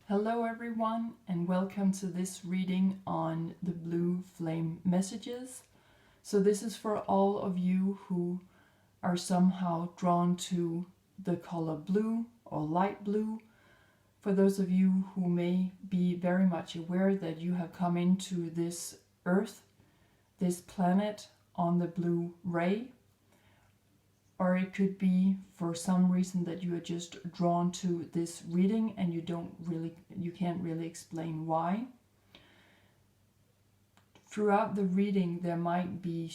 Hello everyone, and welcome to this reading on the blue flame messages. So this is for all of you who are somehow drawn to the color blue or light blue. For those of you who may be very much aware that you have come into this earth, this planet on the blue ray, or it could be for some reason that you are just drawn to this reading and you can't really explain why. Throughout the reading there might be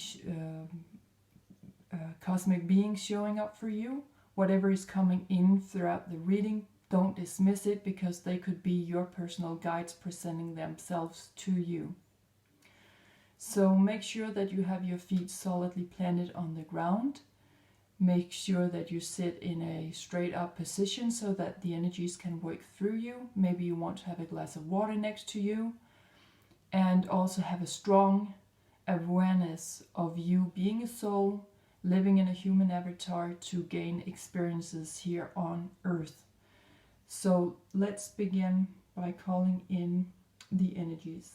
cosmic beings showing up for you. Whatever is coming in throughout the reading, don't dismiss it, because they could be your personal guides presenting themselves to you. So make sure that you have your feet solidly planted on the ground. Make sure that you sit in a straight up position so that the energies can work through you. Maybe you want to have a glass of water next to you, and also have a strong awareness of you being a soul living in a human avatar to gain experiences here on Earth. So let's begin by calling in the energies.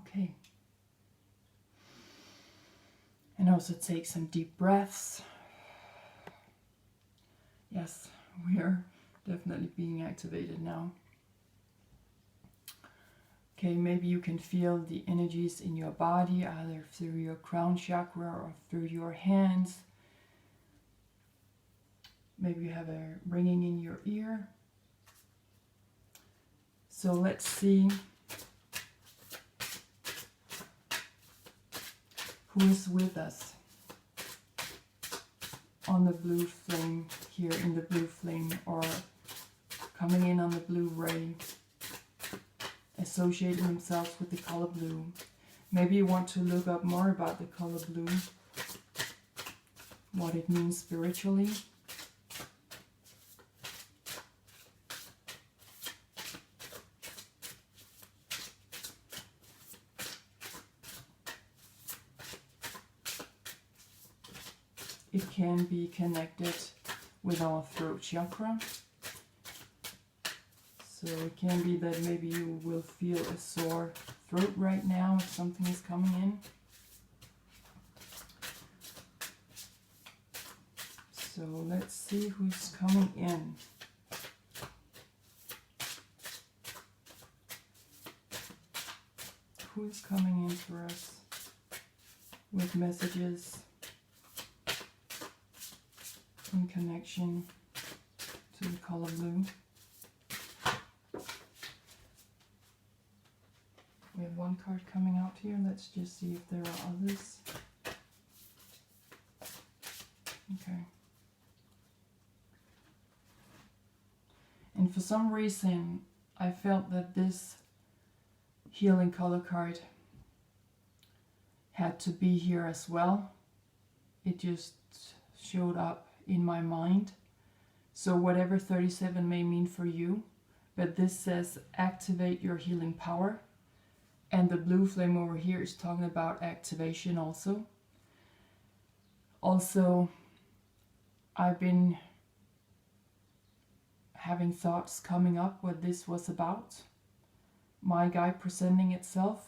Okay. And also take some deep breaths. Yes, we are definitely being activated now. Okay, maybe you can feel the energies in your body, either through your crown chakra or through your hands. Maybe you have a ringing in your ear. So let's see who is with us on the blue flame, here in the blue flame, or coming in on the blue ray, associating themselves with the color blue. Maybe you want to look up more about the color blue, what it means spiritually. It can be connected with our throat chakra. So it can be that maybe you will feel a sore throat right now if something is coming in. So let's see who's coming in. Who is coming in for us with messages in connection to the color blue? We have one card coming out here. Let's just see if there are others. Okay. And for some reason, I felt that this healing color card had to be here as well. It just showed up in my mind. So whatever 37 may mean for you, but this says activate your healing power. And the blue flame over here is talking about activation also. Also, I've been having thoughts coming up what this was about. My guide presenting itself.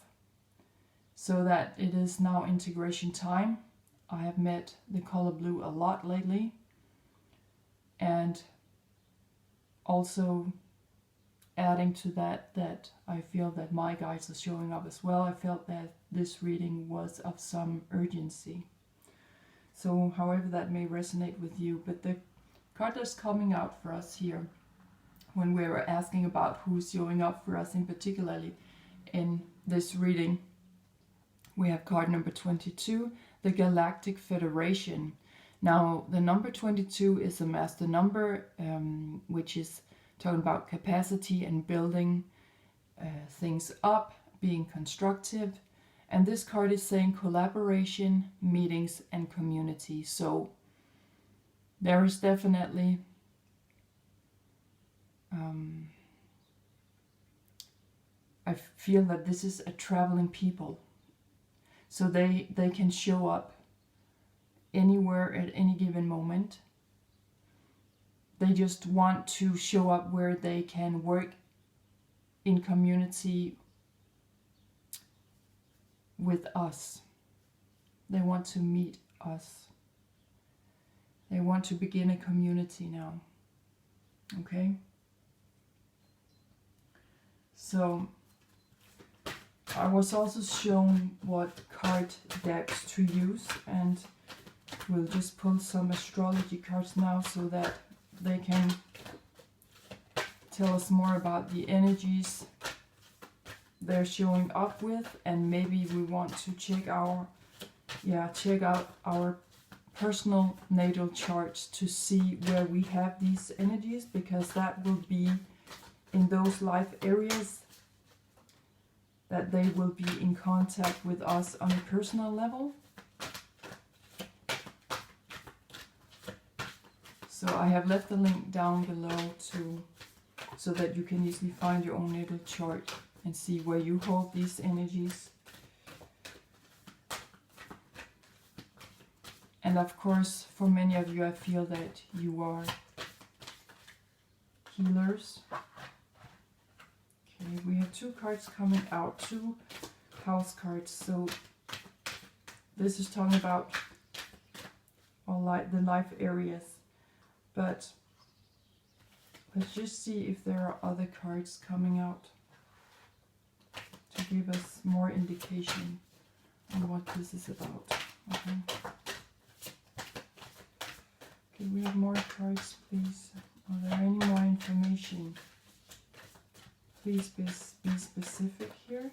So that it is now integration time. I have met the color blue a lot lately. And also adding to that I feel that my guides are showing up as well. I felt that this reading was of some urgency. So however that may resonate with you, but the card that's coming out for us here when we were asking about who's showing up for us in particularly in this reading. We have card number 22, the Galactic Federation. Now, the number 22 is a master number, which is talking about capacity and building things up, being constructive. And this card is saying collaboration, meetings, and community. So there is definitely I feel that this is a traveling people. So they can show up anywhere at any given moment. They just want to show up where they can work in community with us. They want to meet us. They want to begin a community now. Okay? So I was also shown what card decks to use, and we'll just pull some astrology cards now so that they can tell us more about the energies they're showing up with, and maybe we want to check out our personal natal charts to see where we have these energies, because that will be in those life areas that they will be in contact with us on a personal level. So I have left the link down below so that you can easily find your own natal chart and see where you hold these energies. And of course, for many of you, I feel that you are healers. Okay, we have two cards coming out, two house cards. So this is talking about all the life areas. But let's just see if there are other cards coming out to give us more indication on what this is about. Okay. Okay, we have more cards, please. Are there any more information? Please be specific here.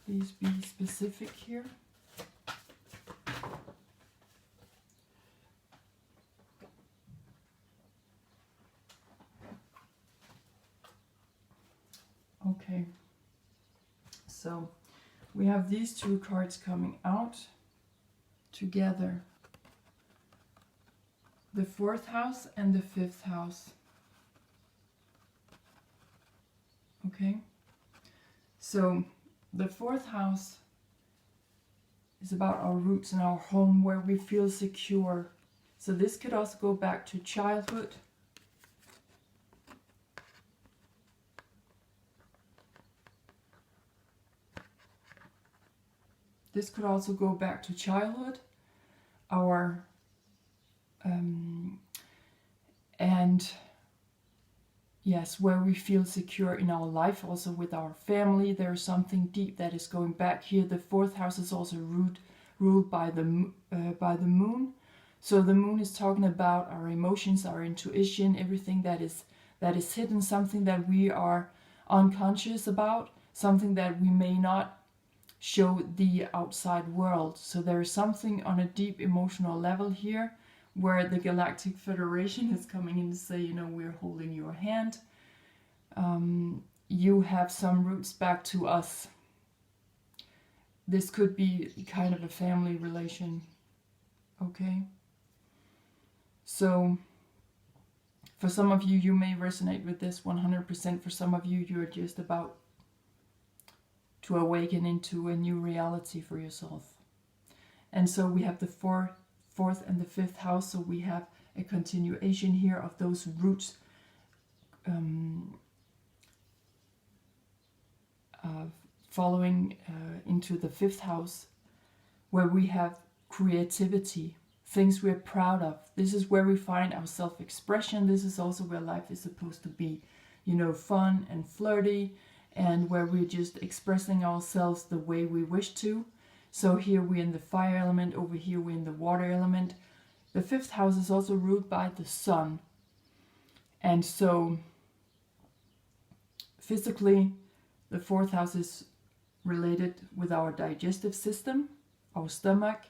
Please be specific here. Okay, so we have these two cards coming out together. The 4th house and the 5th house. Okay, so the 4th house is about our roots and our home, where we feel secure. So this could also go back to childhood. This could also go back to childhood, our and yes, where we feel secure in our life, also with our family. There's something deep that is going back here. The 4th house is also ruled by the moon. So the moon is talking about our emotions, our intuition, everything that is hidden, something that we are unconscious about, something that we may not show the outside world. So there is something on a deep emotional level here, where the Galactic Federation is coming in to say, you know, we're holding your hand. You have some roots back to us. This could be kind of a family relation. Okay. So for some of you, you may resonate with this 100%. For some of you, you're just about to awaken into a new reality for yourself. And so we have the 4th and the 5th house, so we have a continuation here of those roots following into the 5th house, where we have creativity, things we're proud of. This is where we find our self-expression. This is also where life is supposed to be, you know, fun and flirty, and where we're just expressing ourselves the way we wish to. So here we're in the fire element, over here we're in the water element. The 5th house is also ruled by the sun. And so physically, the fourth house is related with our digestive system, our stomach,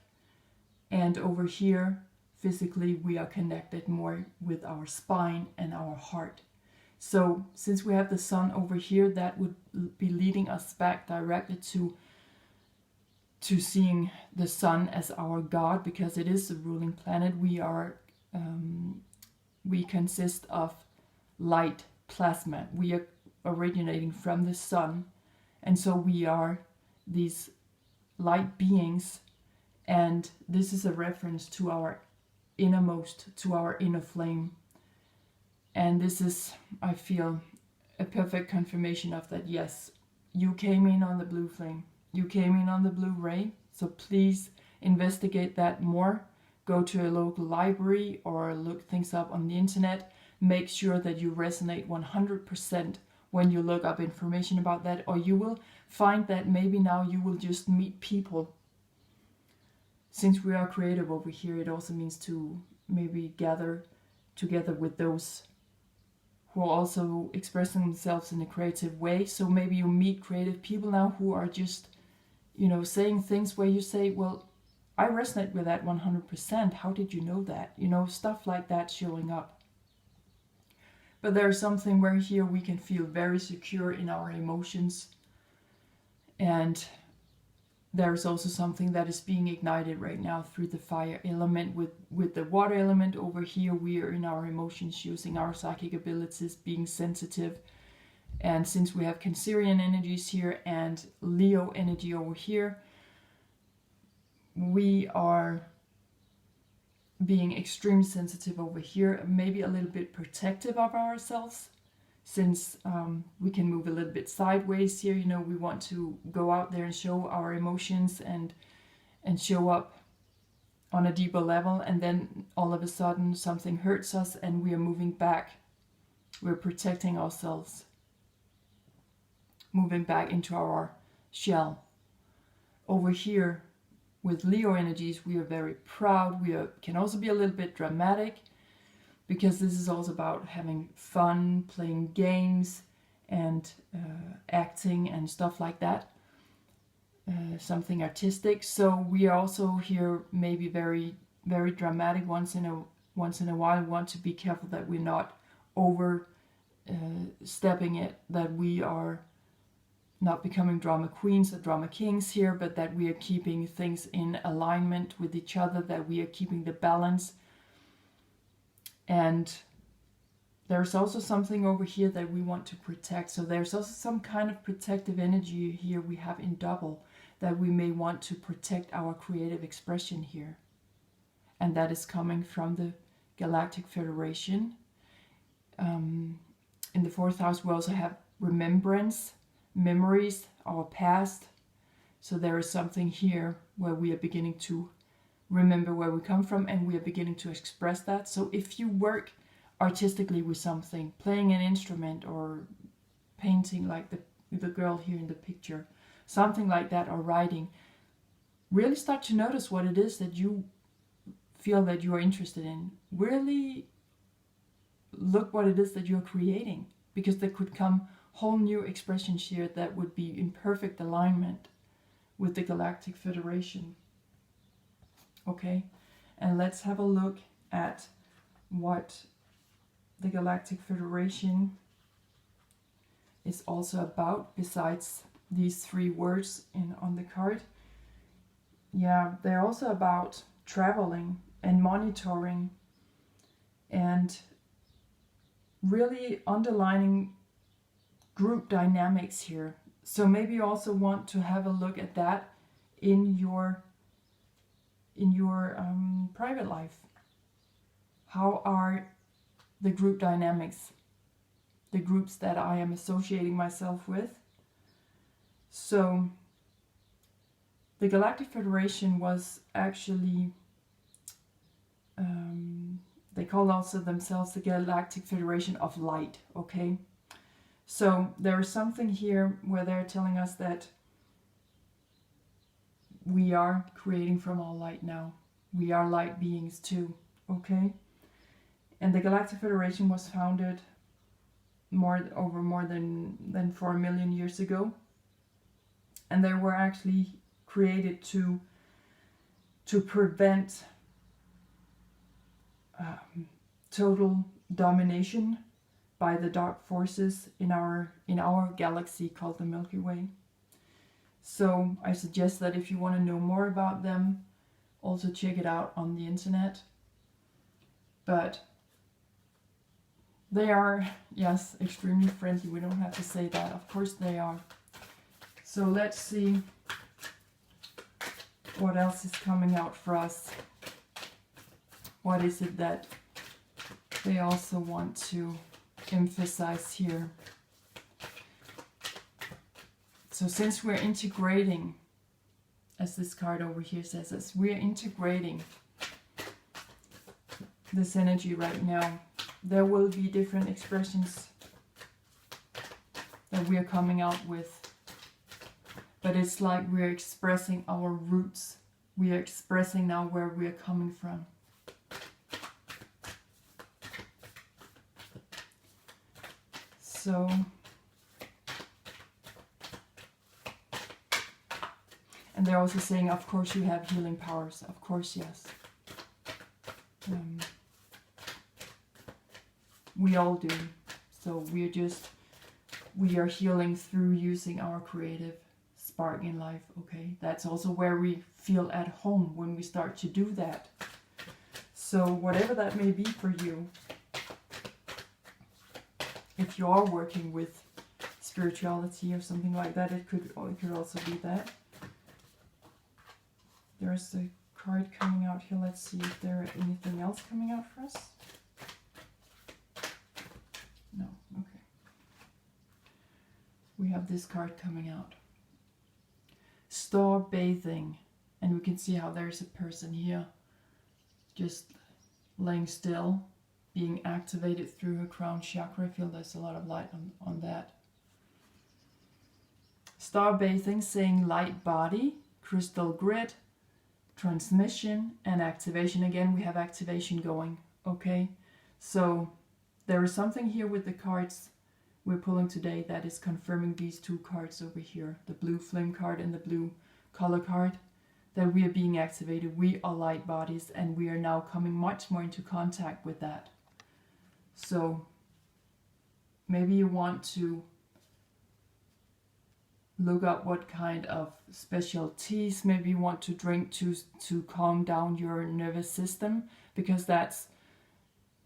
and over here, physically, we are connected more with our spine and our heart. So since we have the sun over here, that would be leading us back directly to seeing the sun as our god, because it is the ruling planet. We consist of light plasma. We are originating from the sun, and so we are these light beings, and this is a reference to our innermost, to our inner flame. And this is, I feel, a perfect confirmation of that. Yes, you came in on the blue flame, you came in on the blue ray, so please investigate that more. Go to a local library or look things up on the internet. Make sure that you resonate 100% when you look up information about that, or you will find that maybe now you will just meet people. Since we are creative over here, it also means to maybe gather together with those who are also expressing themselves in a creative way. So maybe you meet creative people now who are just, saying things where you say, well, I resonate with that 100%. How did you know that? Stuff like that showing up. But there's something where here we can feel very secure in our emotions. And there's also something that is being ignited right now through the fire element. With the water element over here, we are in our emotions, using our psychic abilities, being sensitive. And since we have Cancerian energies here and Leo energy over here, we are being extremely sensitive over here, maybe a little bit protective of ourselves, since we can move a little bit sideways here. We want to go out there and show our emotions and show up on a deeper level, and then all of a sudden something hurts us and we are moving back. We're protecting ourselves, moving back into our shell. Over here with Leo energies, we are very proud. Can also be a little bit dramatic, because this is also about having fun, playing games, and acting and stuff like that. Something artistic. So we are also here maybe very, very dramatic once in a while. We want to be careful that we're not overstepping it, that we are not becoming drama queens or drama kings here, but that we are keeping things in alignment with each other, that we are keeping the balance. And there's also something over here that we want to protect. So there's also some kind of protective energy here we have in double, that we may want to protect our creative expression here. And that is coming from the Galactic Federation. In the fourth house, we also have remembrance, memories, our past. So there is something here where we are beginning to remember where we come from, and we are beginning to express that. So if you work artistically with something, playing an instrument or painting like the girl here in the picture, something like that, or writing, really start to notice what it is that you feel that you are interested in. Really look what it is that you're creating, because there could come whole new expressions here that would be in perfect alignment with the Galactic Federation. Okay, and let's have a look at what the Galactic Federation is also about, besides these three words on the card. Yeah, they're also about traveling and monitoring and really underlining group dynamics here. So maybe you also want to have a look at that in your private life. How are the group dynamics, the groups that I am associating myself with? So the Galactic Federation was actually, they call also themselves the Galactic Federation of Light, okay? So there is something here where they're telling us that we are creating from all light now. We are light beings too, okay? And the Galactic Federation was founded over more than 4 million years ago. And they were actually created to prevent total domination by the dark forces in our galaxy called the Milky Way. So I suggest that if you want to know more about them, also check it out on the internet. But they are, yes, extremely friendly. We don't have to say that. Of course they are. So let's see what else is coming out for us. What is it that they also want to emphasize here? So since we're integrating, as this card over here says, as we're integrating this energy right now, there will be different expressions that we are coming out with. But it's like we're expressing our roots. We are expressing now where we are coming from. So, and they're also saying, of course you have healing powers. Of course, yes. We all do. So we are healing through using our creative spark in life, okay? That's also where we feel at home when we start to do that. So whatever that may be for you, if you are working with spirituality or something like that, it could also be that. There's a card coming out here. Let's see if there is anything else coming out for us. No, okay. We have this card coming out. Star bathing. And we can see how there's a person here just laying still, being activated through her crown chakra. I feel there's a lot of light on that. Star bathing, saying light body, crystal grid, transmission, and activation. Again, we have activation going, okay? So there is something here with the cards we're pulling today that is confirming these two cards over here, the blue flame card and the blue color card, that we are being activated. We are light bodies, and we are now coming much more into contact with that. So maybe you want to look up what kind of special teas maybe you want to drink to calm down your nervous system, because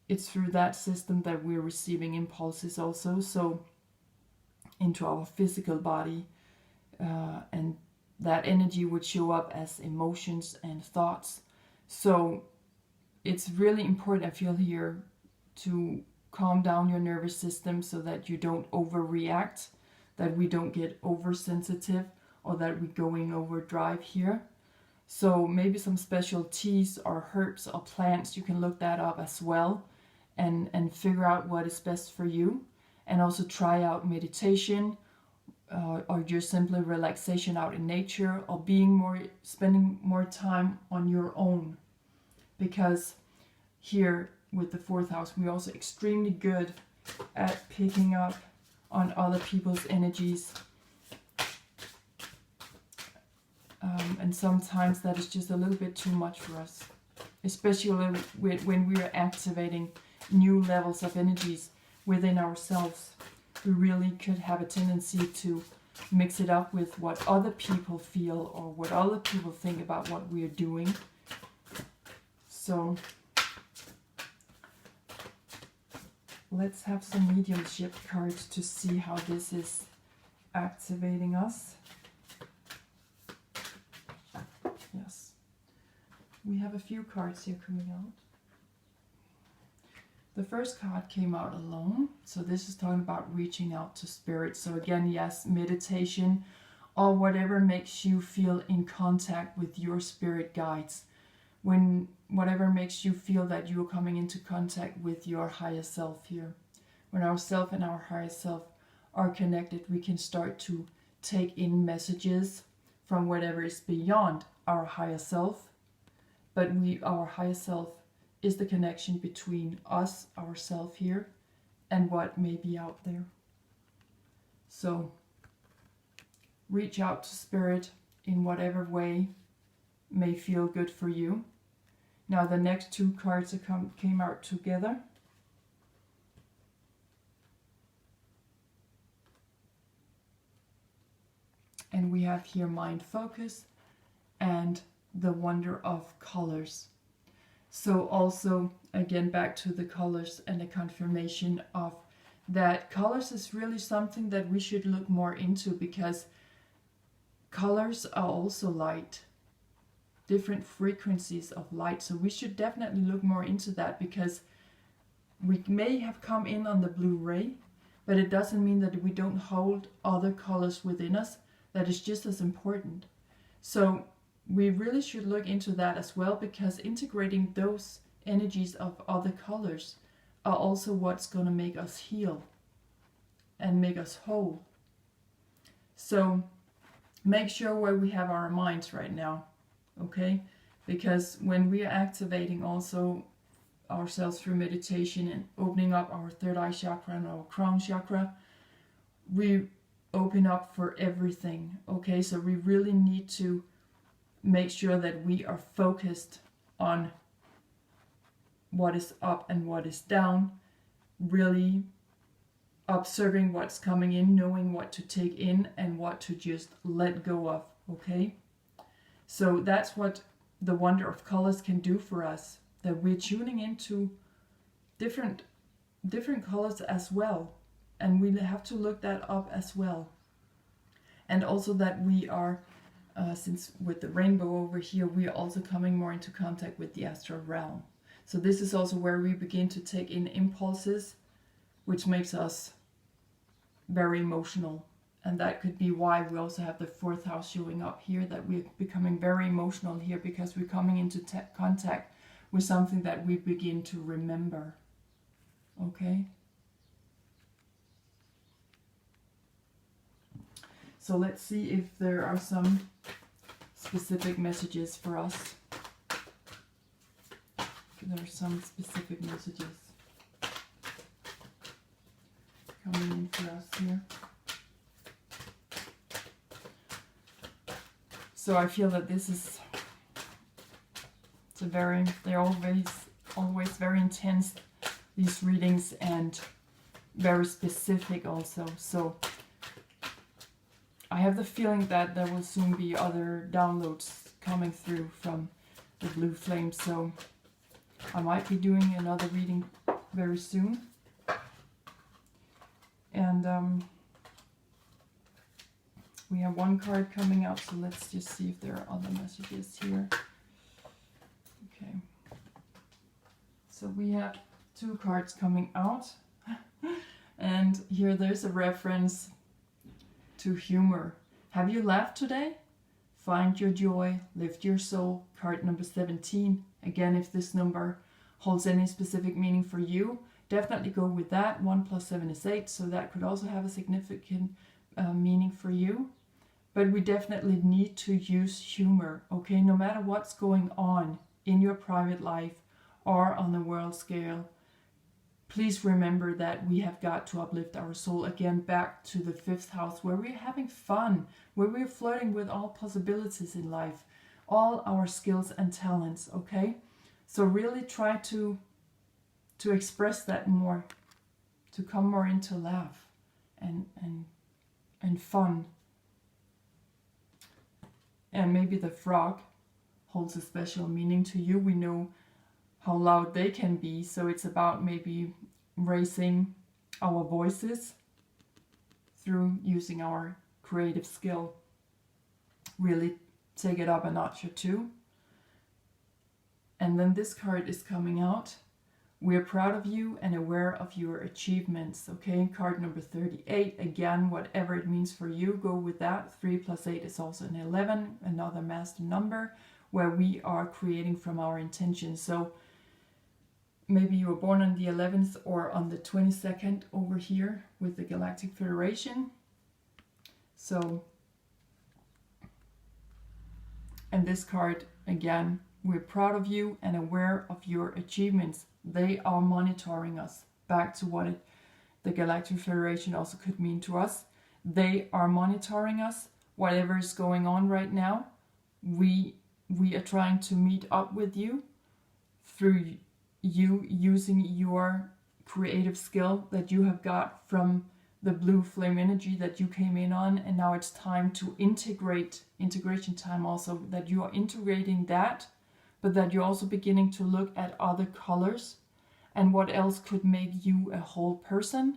it's through that system that we're receiving impulses also, so into our physical body, and that energy would show up as emotions and thoughts. So it's really important, I feel here, to calm down your nervous system so that you don't overreact, that we don't get oversensitive, or that we go in overdrive here. So maybe some special teas or herbs or plants, you can look that up as well, and figure out what is best for you. And also try out meditation, or just simply relaxation out in nature, or spending more time on your own. Because here with the 4th house, we're also extremely good at picking up on other people's energies. And sometimes that is just a little bit too much for us, especially when we are activating new levels of energies within ourselves. We really could have a tendency to mix it up with what other people feel or what other people think about what we are doing. So let's have some mediumship cards to see how this is activating us. Yes, we have a few cards here coming out. The first card came out alone, so this is talking about reaching out to spirit. So again, yes, meditation or whatever makes you feel in contact with your spirit guides. Whatever makes you feel that you are coming into contact with your higher self here. When our self and our higher self are connected, we can start to take in messages from whatever is beyond our higher self. But our higher self is the connection between us, ourselves here, and what may be out there. So reach out to Spirit in whatever way may feel good for you. Now the next two cards came out together. And we have here mind focus and the wonder of colors. So also, again, back to the colors and the confirmation of that colors is really something that we should look more into, because colors are also light, different frequencies of light. So we should definitely look more into that, because we may have come in on the blue ray, but it doesn't mean that we don't hold other colors within us that is just as important. So we really should look into that as well, because integrating those energies of other colors are also what's going to make us heal and make us whole. So make sure where we have our minds right now, okay? Because when we are activating also ourselves through meditation and opening up our third eye chakra and our crown chakra, we open up for everything, okay? So we really need to make sure that we are focused on what is up and what is down, really observing what's coming in, knowing what to take in and what to just let go of, okay? So that's what the wonder of colors can do for us, that we're tuning into different colors as well. And we have to look that up as well. And also that we are, since with the rainbow over here, we are also coming more into contact with the astral realm. So this is also where we begin to take in impulses, which makes us very emotional. And that could be why we also have the fourth house showing up here, that we're becoming very emotional here, because we're coming into contact with something that we begin to remember. Okay? So let's see if there are some specific messages for us. There are some specific messages coming in for us here. So I feel that this is, they're always very intense, these readings, and very specific also. So I have the feeling that there will soon be other downloads coming through from the blue flame, so I might be doing another reading very soon. And we have one card coming out, so let's just see if there are other messages here. Okay. So we have two cards coming out. And here there's a reference to humor. Have you laughed today? Find your joy, lift your soul. Card number 17. Again, if this number holds any specific meaning for you, definitely go with that. 1 + 7 is 8, so that could also have a significant meaning for you. But we definitely need to use humor, okay? No matter what's going on in your private life or on the world scale, please remember that we have got to uplift our soul again back to the 5th house, where we're having fun, where we're flirting with all possibilities in life, all our skills and talents, okay? So really try to express that more, to come more into laugh and fun. And maybe the frog holds a special meaning to you. We know how loud they can be, so it's about maybe raising our voices through using our creative skill. Really take it up a notch or two. And then this card is coming out. We're proud of you and aware of your achievements. Okay, card number 38. Again, whatever it means for you, go with that. 3 + 8 is also an 11, another master number, where we are creating from our intention. So maybe you were born on the 11th or on the 22nd over here with the Galactic Federation. So, and this card, again, We're proud of you and aware of your achievements. They are monitoring us. Back to what the Galactic Federation also could mean to us. They are monitoring us. Whatever is going on right now, we are trying to meet up with you through you using your creative skill that you have got from the blue flame energy that you came in on, and now it's time to integration time also, that you are integrating that, but that you're also beginning to look at other colors and what else could make you a whole person,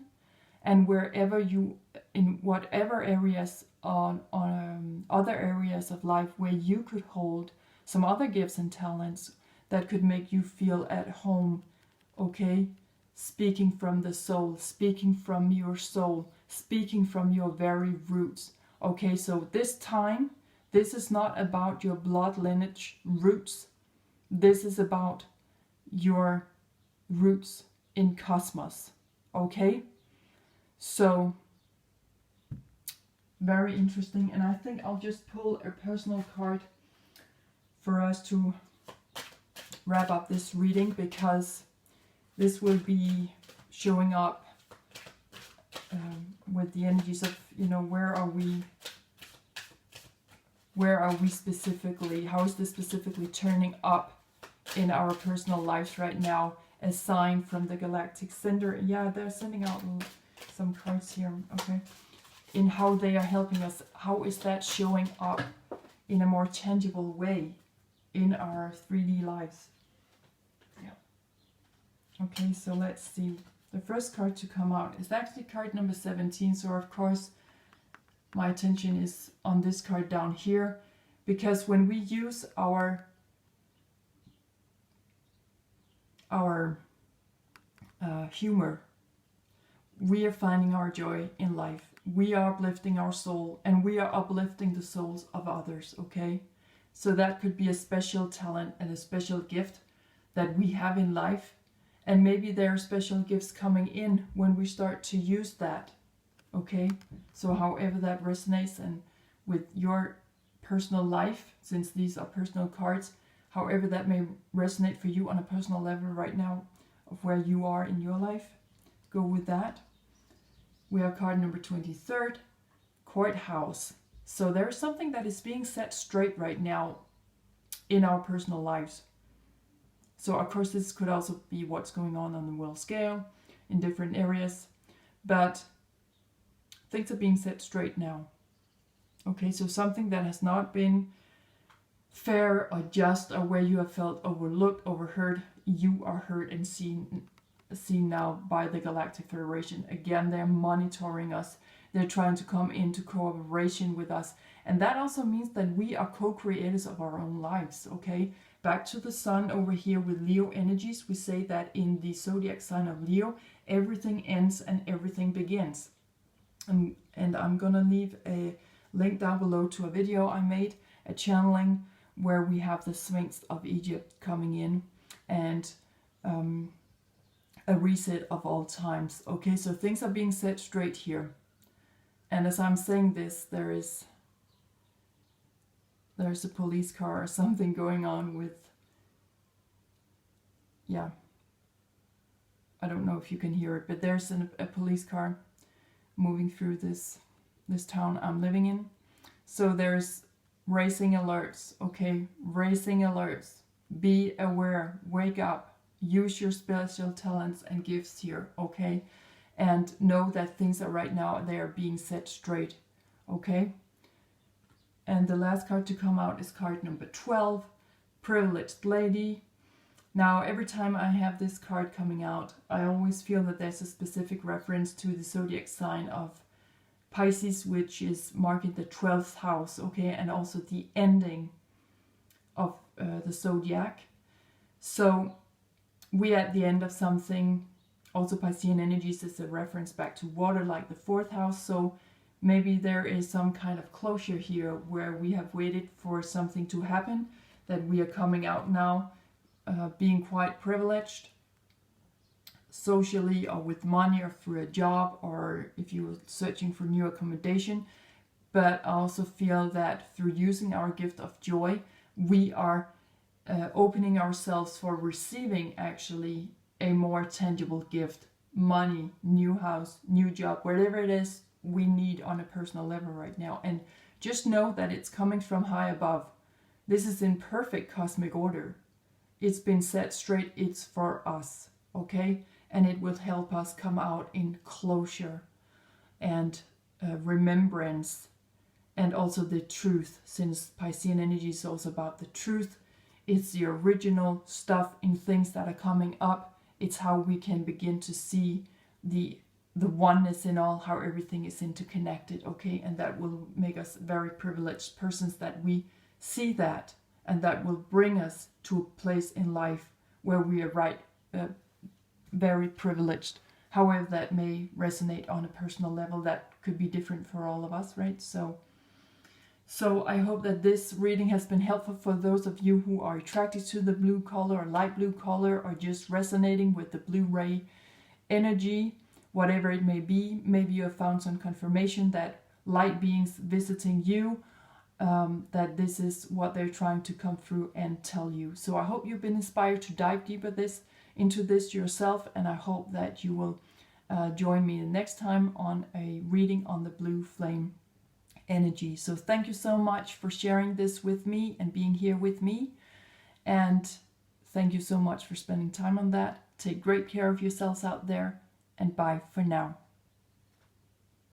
and wherever you, in whatever areas on other areas of life where you could hold some other gifts and talents that could make you feel at home, okay? Speaking from the soul, speaking from your soul, speaking from your very roots. Okay, so this time, this is not about your blood lineage roots. This is about your roots in cosmos. Okay? So, very interesting. And I think I'll just pull a personal card for us to wrap up this reading, because this will be showing up with the energies of, you know, where are we specifically, how is this specifically turning up in our personal lives right now, a sign from the galactic center. Yeah, they're sending out some cards here, okay, in how they are helping us. How is that showing up in a more tangible way in our 3D lives? Okay, so let's see. The first card to come out is actually card number 17. So of course, my attention is on this card down here, because when we use our humor, we are finding our joy in life. We are uplifting our soul, and we are uplifting the souls of others, okay? So that could be a special talent and a special gift that we have in life. And maybe there are special gifts coming in when we start to use that, okay? So however that resonates and with your personal life, since these are personal cards, however that may resonate for you on a personal level right now of where you are in your life, go with that. We have card number 23rd, Courthouse. So there's something that is being set straight right now in our personal lives. So of course this could also be what's going on the world scale in different areas, but things are being set straight now. Okay, so something that has not been fair or just, or where you have felt overlooked, overheard, you are heard and seen now by the Galactic Federation. Again, they're monitoring us. They're trying to come into cooperation with us. And that also means that we are co-creators of our own lives, okay? Back to the sun over here with Leo energies, we say that in the zodiac sign of Leo, everything ends and everything begins. And I'm gonna leave a link down below to a video I made, a channeling, where we have the Sphinx of Egypt coming in, and a reset of all times. Okay, so things are being set straight here. And as I'm saying this, there's a police car or something going on with, yeah, I don't know if you can hear it, but there's a police car moving through this town I'm living in. So there's racing alerts, okay, racing alerts. Be aware, wake up, use your special talents and gifts here, okay, and know that things are right now, they are being set straight, okay. And the last card to come out is card number 12, Privileged Lady. Now, every time I have this card coming out, I always feel that there's a specific reference to the zodiac sign of Pisces, which is marking the 12th house, okay, and also the ending of the zodiac. So we at the end of something. Also Piscean energies is a reference back to water, like the 4th house. So maybe there is some kind of closure here where we have waited for something to happen, that we are coming out now, being quite privileged socially or with money or through a job, or if you're searching for new accommodation. But I also feel that through using our gift of joy, we are opening ourselves for receiving actually a more tangible gift, money, new house, new job, whatever it is we need on a personal level right now. And just know that it's coming from high above. This is in perfect cosmic order. It's been set straight. It's for us, okay? And it will help us come out in closure and remembrance, and also the truth, since Piscean energy is also about the truth. It's the original stuff in things that are coming up. It's how we can begin to see the oneness in all, how everything is interconnected, okay? And that will make us very privileged persons, that we see that, and that will bring us to a place in life where we are very privileged. However that may resonate on a personal level, that could be different for all of us, right? So I hope that this reading has been helpful for those of you who are attracted to the blue color or light blue color, or just resonating with the blue ray energy, whatever it may be. Maybe you have found some confirmation that light beings visiting you, that this is what they're trying to come through and tell you. So I hope you've been inspired to dive deeper into this yourself, and I hope that you will join me the next time on a reading on the blue flame energy. So thank you so much for sharing this with me and being here with me, and thank you so much for spending time on that. Take great care of yourselves out there, and bye for now.